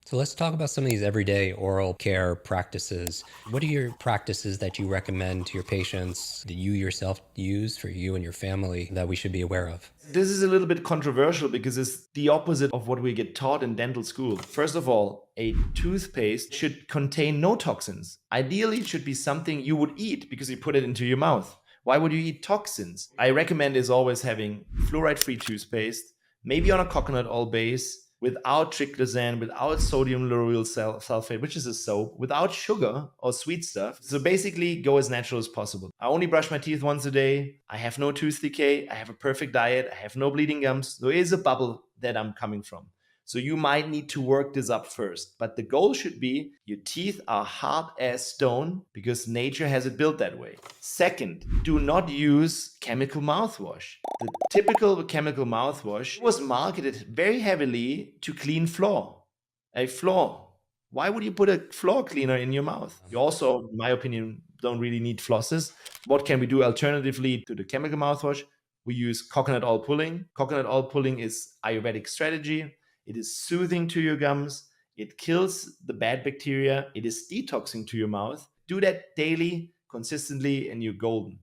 So let's talk about some of these everyday oral care practices. What are your practices that you recommend to your patients that you yourself use for you and your family that we should be aware of? This is a little bit controversial because it's the opposite of what we get taught in dental school. First of all, a toothpaste should contain no toxins. Ideally, it should be something you would eat because you put it into your mouth. Why would you eat toxins? I recommend is always having fluoride-free toothpaste, maybe on a coconut oil base, without triclosan, without sodium lauryl sulfate, which is a soap, without sugar or sweet stuff. So basically, go as natural as possible. I only brush my teeth once a day. I have no tooth decay. I have a perfect diet. I have no bleeding gums. There is a bubble that I'm coming from. So you might need to work this up first. But the goal should be your teeth are hard as stone because nature has it built that way. Second, do not use chemical mouthwash. The typical chemical mouthwash was marketed very heavily to clean floor. A floor. Why would you put a floor cleaner in your mouth? You also, in my opinion, don't really need flosses. What can we do alternatively to the chemical mouthwash? We use coconut oil pulling. Coconut oil pulling is Ayurvedic strategy. It is soothing to your gums. It kills the bad bacteria. It is detoxing to your mouth. Do that daily, consistently, and you're golden.